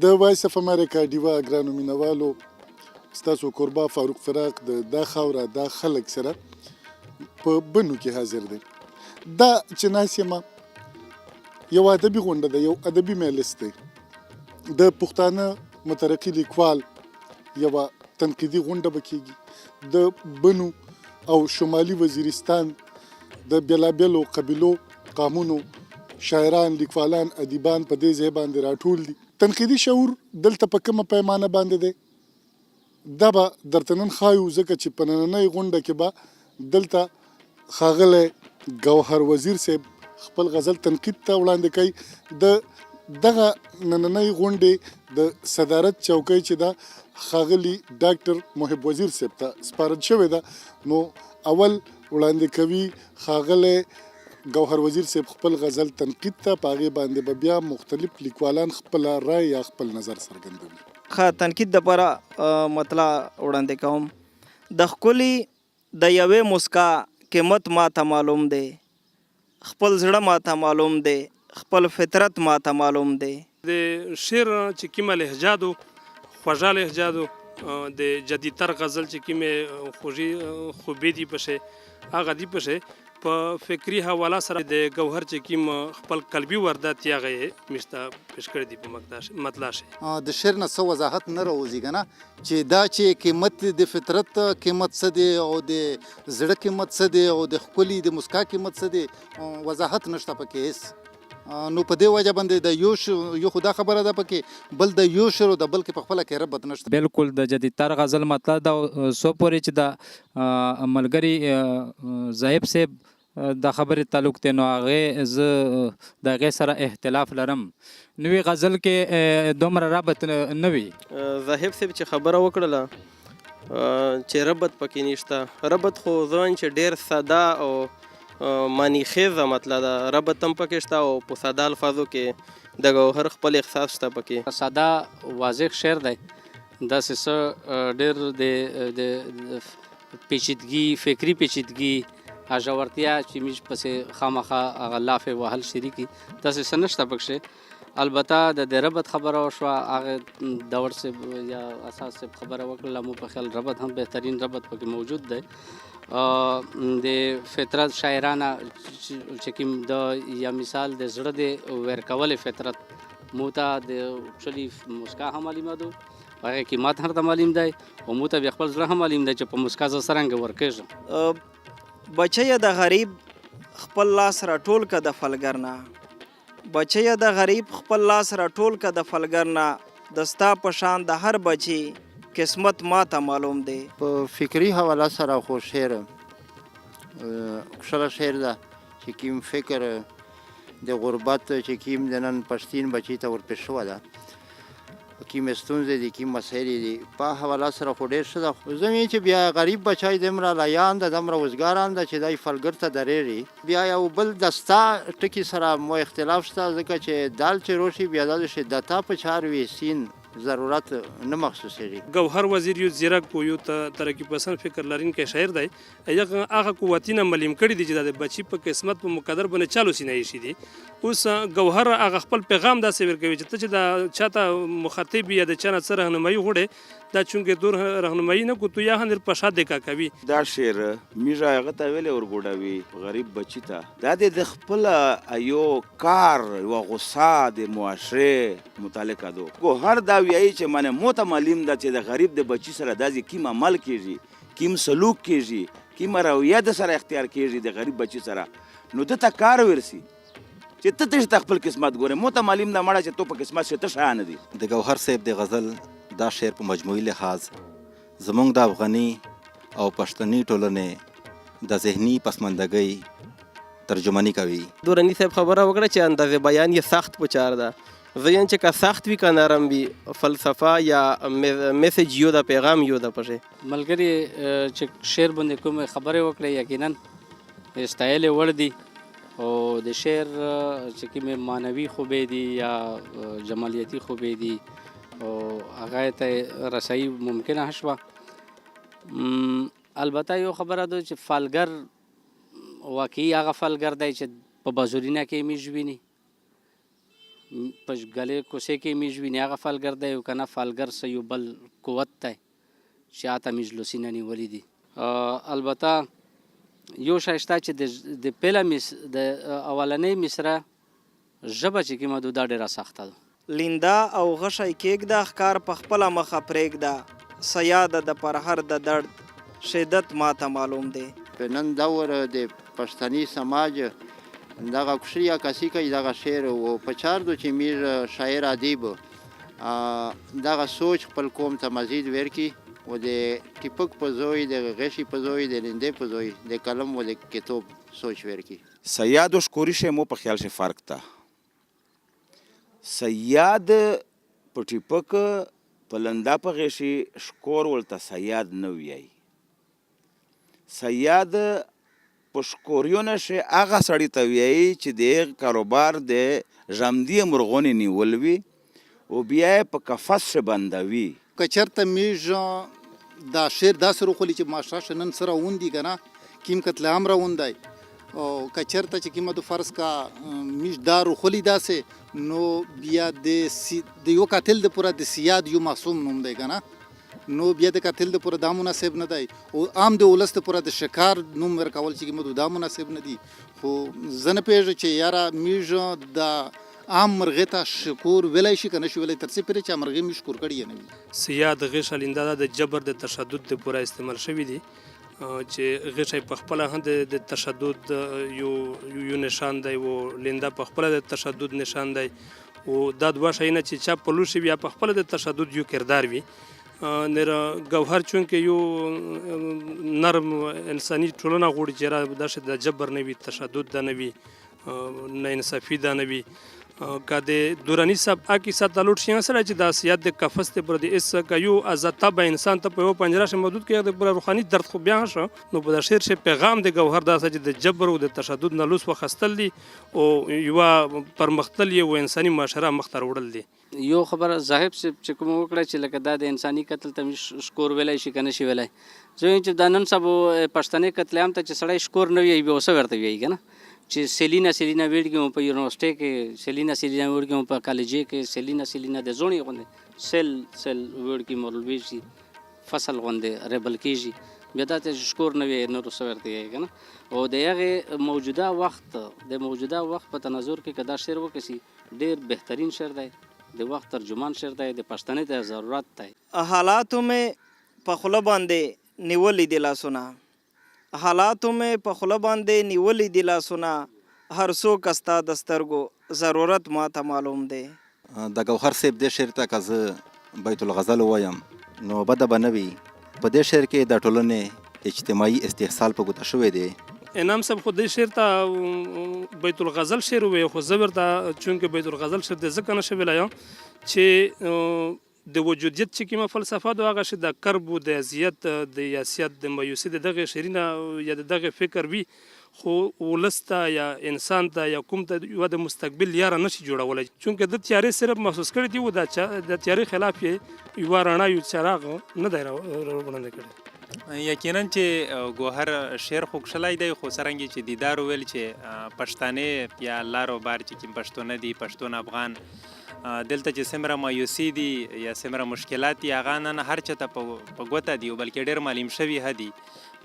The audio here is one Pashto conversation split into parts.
د وایس اف امریکا ډیوا ګرانو مینوالو ستاسو کوربه فاروق فراق د دا خاوره دا خلک سره په بنو کې حاضر دی. دا چې ناست یم یو ادبي غونډه ده، یو ادبي مجلس دی. د پښتانه مترقي لیکوال یوه تنقیدي غونډه به کېږي. د بنو او شمالي وزیرستان د بېلابېلو قبیلو، قامونو، شاعران، لیکوالان، ادیبان په دې ځای باندې راټول دي. تنقیدي شعور دلته په کومه پیمانه باندې دی دا به درته نن ښایو، ځکه چې په نننۍ غونډه کې به دلته ښاغلی ګوهر وزیر صاحب خپل غزل تنقید ته وړاندې کوي. د دغه نننۍ غونډې د صدارت چوکۍ چې ده ښاغلي ډاکټر محب وزیر صاحب ته سپارل شوې ده. نو اول وړاندې کوي ښاغلی ګوهر وزیر صاحب خپل غزل تنقید ته، په هغې باندې به بیا مختلف لیکوالان خپله رای یا خپل نظر څرګندوي. ښه، تنقید دپاره مطلع وړاندې کوم. د ښکلي د یوې مسکا قیمت ماته معلوم دی، خپل زړه ماته معلوم دی، خپل فطرت ماته معلوم دی. د شعر چې کومه لهجادو خوږه لهجادو د جدیدتر غزل چې کومې خوږې خوبې دي پشې هغه دي پشې په فکري حواله سره د ګوهر چې کوم خپل قلبي واردات یې هغه یې موږ ته پیش کړی دي په مطلع شي. د شعر نه څه وضاحت نه راوځي که نه، چې دا چې قیمت د فطرت قیمت څه دی او د زړه قیمت څه دی او د ښکلي د مسکا قیمت څه دی، وضاحت نشته پکې هېڅ. نو په دې وجه باندې د یو خو دا خبره ده پکې، بل د یو شعر او د بل کې په خپله کې ربط نشته. بالکل د جدیدتر غزل مطلع دا څو پورې چې د ملګري زاهب صاحب د خبرې تعلق دی، نو هغې زه د هغې سره اختلاف لرم. نوې غزل کې دومره ربط نه وي. زاهب صاحب چې خبره وکړله چې ربط پکې نشته، ربط خو ځان چې ډېر ساده او معنی خیزه مطلب ده، ربط هم پکې شته او په ساده الفاظو کې د ګوهر خپل احساس شته پکې. ساده واضح شعر دی، داسې څه ډېر د پیچیدګي، فکري پیچیدګي، ژورتیا چې موږ پسې خامخا هغه لافې وهل شروع کړي، داسې څه نشته پکښې. البته د ربط خبره وشوه، هغه دور صاحب یا اساس صاحب خبره وکړله، مو په خیال ربط هم بهترین ربط پکې موجود دی. د فطرت شاعرانه چې کوم د یا مثال د زړه د ورکولې فطرت مو ته د ښکلي مسکا هم معلومه ده، هغې قیمت هم ورته معلوم دی، او مو ته بیا خپل زړه هم معلوم دی چې په مسکا زه څرنګه ورکېږم. بچیه د غریب خپل لاس راټول که د فلګر نه، بچیه د غریب خپل لاس راټول که د فلګر نه، د ستا په شان د هر بچي قسمت ماته معلوم دی. په فکري حواله سره خو شعر ښکلی شعر ده چې کوم فکر د غربت چې کوم د نن پښتین بچي ته ورپېښ شوه ده، کومې ستونزې دي، کوم مسایل دي، په حواله سره خو ډېر ښه ده. زه ویم چې بیا غریب بچی دومره لایان ده، دومره وزګاران ده چې دی فلګر ته درېږي. بیا یو بل د ستا ټکي سره مو اختلاف شته، ځکه چې دال چې روشي بیا دا چې د تا په چار وي سین ضرورت نه مخصوصېږي. ګوهر وزیر یو ځیرک و، یو ترقي پسند فکر لرونکی شاعر دی. هغه قوتونه ملیم کړي دي چې د بچي په قسمت په مقدر باندې چالو سینه ایښي دي. اوس ګوهر هغه خپل پیغام داسې ورکوي چې ته چې د چاته مخاطب یا د چا نه څه رهنمایي غواړې، دا چونکې دور رهنمایي نه کو تو یا هم در په شا دکا کوي. دا شعر میږه هغه ته ویلې ورګوډوي غریب بچي ته، دا د خپله یو کار یوه غصه د معاشرې متعلقه ده. ګوهر دا وایي چې منه مو ته معلوم ده چې د غریب د بچي سره داسې کوم عمل کېږي، کوم سلوک کېږي، کومه رویه د سره اختیار کېږي د غریب بچي سره، نو ده ته کار ورسي چې ته تشته خپل قسمت ګورې. مو ته معلوم ده مړه چې تو په قسمت شې ته شیان دي. د ګوهر صاحب د غزل دا شعر په مجموعي لحاظ زموږ د افغاني او پښتني ټولنې د ذهني پسماندګۍ ترجماني کوي. دوراني صاحب خبره وکړه چې اندازې بیان یې سخت پچار ده. ذهن چې که سخت وي که نرم وي، فلسفه یا میسج یو ده، پیغام یو ده پشې. ملګري چې شعر باندې کومې خبرې وکړې یقینا ستایلې وړ دي، او د شعر چې کومې معنوي خوبې دي یا جمالیتي خوبې دي او هغه ته رسایي ممکنه شوه. البته یو خبره ده چې فلګر واقعي هغه فلګر دی چې په بازورینه کې موږ ویني، په ګلې کوڅې کې میژ ویني هغه فالګر دی، او که نه فالګر څه یو بل قوت دی چې هاته میژ لوسینه نیولي دي. البته یو شی شته چې د پیله د اولنۍ مصره ژبه چې کومه ده دا ډېره سخته ده. لیندا او غشی کېږده ښکار په خپله مخه پرېږده، سیاده د پرهر د درد شدت ماته معلوم دی. په نن دور د پښتني سماج دغه کوشش عکاسي کوي دغه شعر او په چار دو چې میر شاعر ادیب دغه سوچ خپل قوم ته مزید ورکي و د ټیپک په زوی د غشي په زوی د لندې په زوی د قلم و د کتاب سوچ ورکي. سیاد و شکوری شه مو په خیال شه فرق تا سیاد په ټیپک په لندا په غشي شکور ولته سیاد نه ویای. سیاد په شکوریونه شه هغه سړی ته ویای چې د کاروبار د ژمدی مرغونې نیول وي او بیا په قفس شه بندوي. که چېرته میژ دا شعر داسې روخولي چې ماشاءالله نن سره ووندي که نه کیم قتل عام راوندی او که چېرته چې کومه د فرض کا میژ دا روخولي داسې نو بیا د یو قاتل دپاره د سیاد یو معصوم نوم دی که نه نو بیا د قاتل دپاره دا مناسب نه دی او عام د ولس دپاره د شکار نوم ورکول چې کومه دا مناسب نه دي. خو زه نه پوهېږم چې یاره میژ د عام مرغې ته شکور ویلی شي که نه شي ویلی تر څه پورې چې مرغې مې شکور کړي یې نه وي. سیاد غش لیندا د جبر د تشدد لپاره استعمال شوی دی چې غشی په خپل هم د تشدد یو نشان دی او لیندا په خپل د تشدد نشان دی او دا دوه شیونه چې چا په لوشي بیا په خپل د تشدد یو کردار وي. نر گوهر چونکه یو نرم انساني ټولنه غوړي چې را داسې د جبر نه وي، تشدد ده نه وي، نه انصافي ده نه وي. که د دوراني سبعه کې ساتلوټ شي سره چې د سیاد د قفس ته پر د اس که یو ازاته به انسان ته په یو پنجره شه محدود کړي د پر روحاني درد خو بیا شو نو په شعر شه پیغام د گوهر داسه چې د جبر او د تشدد نه لوس وخستل دي او یو پرمختل یو انساني معاشره مختر وړل دي. یو خبره صاحب چې کوم وکړه چې لکه دا د انساني قتل ته شکور ویلی شي که نه شي ویلی. زه وایم چې دا نن سبا پښتني قتل عام ته چې سړی شکور نه ویایي بیا اوسه ورته ویایي که نه چې سیلینا ویډ کې په یونیورسټۍ کې سیلینا ویډ کې په کالجې کې سیلینا د زوڼې غوندې سیل ویډ کې مرلوي شي فصل غوندې ریبل کېږي بیا دا ته شکور نه ویایي نور اوسه ورته ویایي که نه. او د هغې موجوده وخت په تناظر کې که دا شعر وکړي ډېر بهترین شعر دی، د وخت ترجمان شعر دی، د پښتنې ته ضرورت دی. حالاتو مې په خوله باندې نیولې دي لاسونه، حالاتو مې په خوله باندې نیولې دي لاسونه، هر څوک ستا د سترګو ضرورت ماته معلوم دی. د ګوهر صاحب دې شعر ته که زه بیت الغزل ووایم نو بده به نه وي. په دې شعر کې د ټولنې اجتماعي استحصال په ګوته شوی دی. انعام صاحب خو دې شعر ته بیت الغزل شعر وویل خو زه ورته چونکې بیت الغزل شعر د ځکه نه شویلی یم چې د وجودیت چې کومه فلسفه ده هغه شی د کرب و د اذیت د یاسیت د مایوسي د دغه شعرونه یا د دغه فکر وي خو ولس ته یا انسان ته یا کوم ته یوه د مستقبل یاره نشي جوړولی چونکې د تیارې صرف محسوس کړی دي و د تیارې خلاف یې یوه رڼا یو چراغ نه دی راوړاندې کړی. یقینا چې ګوهر شعر خو کښلی دی خو څرنګه چې دیدار وویل چې پښتانه یا لار و بار چې کوم پښتون دي پښتون افغان دلته چې څومره مایوسي دي یا څومره مشکلات دي هغه نن هر چاته په ګوته دي بلکې ډېر معلوم شوي دي.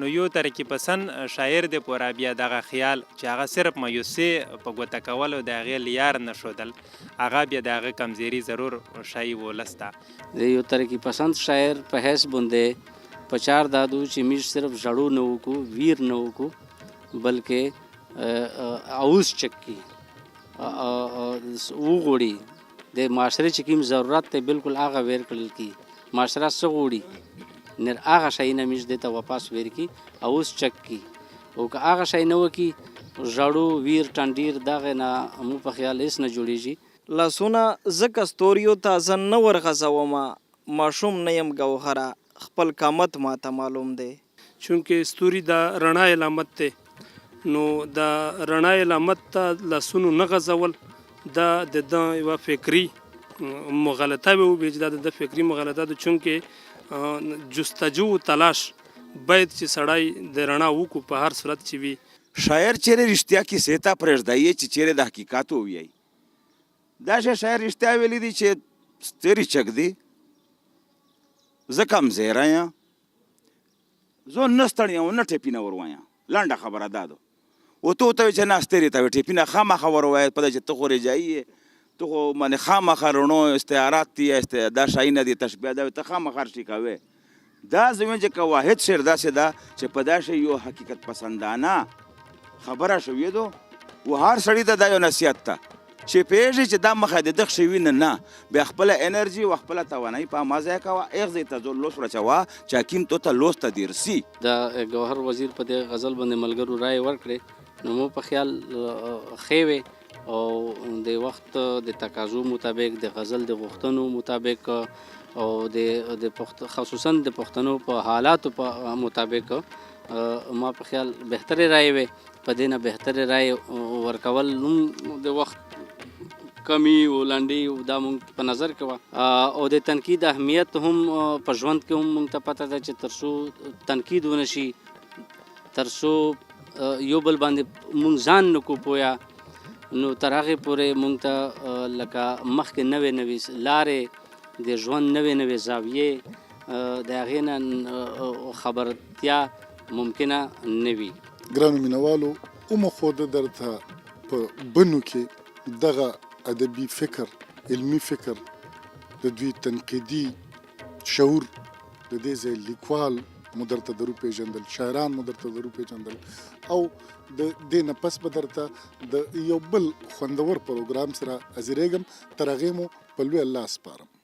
نو یو ترقي پسند شاعر دی پورا بیا دغه خیال چې هغه صرف مایوسي په ګوته کول او د هغې لیار نه ښودل هغه بیا د هغه کمزوري ضرور ښایي ولس ته. د یو ترقي پسند شاعر په حیث باندې په چار دادو چې موږ صرف ژړو نه وکړو ویر نه وکړو بلکې اوس چک کړي وغوړي د معاشرې چې کوم ضرورت دی بالکل هغه ویر کړل کړي. معاشره څه غوړي نر هغه شی نه موږ دې ته واپس ویر کړي اوس چک کړي او که هغه شی نه وکړي ژړو ویر ټنډیر دغه نه مو په خیال هېڅ نه جوړېږي. لاسونه ځکه ستوریو ته زه نه ورغځومه ماشوم نه یم ګوهره خپل قامت ماته معلوم دی. چونکې ستوري د رڼا علامت دی نو د رڼا علامت ته لاسونو نه غځول دا د ده یوه فکري مغالطه به وبې چې دا د فکري مغالطه ده چونکې جستجو تلاش باید چې سړی د رڼا وکړو په هر صورت چې وي. شاعر چیرې رښتیا کیسې ته پرېږدی چې چیرې د حقیقت ووایي دا شاعر رښتیا ویلي دي چې ستري چک دی زه کمزیری یم زه نه ستړی یم نه ټپینه ور وایم لنډه خبره دا ده و ته ورته وایې چې نه سترې ته وایې ټپینه خامخا ور ووایه په ده چې ته خو رجایي یې ته خو مانې خامخا رڼو استعارات دي دا شایونه دي تشبیه دا ته خامخا هر شي کوې دا زه وایم چې که واحد شعر داسې ده چې په دا شی یو حقیقت پسندانه خبره شوې ده و هر سړي ته دا یو نصیحت ته چې پوهېږي چې دا مخه د دغه شی وینه نه بیا خپله انرژي و خپله توانایي په همه ځای کوه هغې ځای ته ځو لوس ورچوه چې حکیم تو ته لوس ته دیر سي د ګوهر وزیر په دې غزل باندې ملګرو رایې ورکړې نو مو په خیال ښې وې او د وخت د تقاضو مطابق د غزل د غوښتنو مطابق او د خصوصا د پښتنو په حالاتو په مطابق ما په خیال بهترې رایې وې په دې نه بهترې رایې ورکول هم د وخت کمی او لنډې او دا مونږ په نظر کې وه او د تنقید اهمیت هم په ژوند کې هم مونږ ته پته ده چې تر څو تنقید ونه شي تر څو یو بل باندې مونږ ځان نه کو پویا نو تر هغې پورې مونږ ته لکه مخکې نوې نوې لارې د ژوند نوې نوې زاویې د هغې نه خبرتیا ممکنه نه وي ګرانو مینوالو ومښوده درته په بنو کې دغه ادبي فکر علمي فکر د دوی تنقیدي شعور د دې ځای لیکوال مو درته درو پیژندل شاعران مو درته درو پیژندل او د دې نه پس به درته د یو بل خوندور پروګرام سره حاضرېږم تر هغې مو په لوی الله سپارم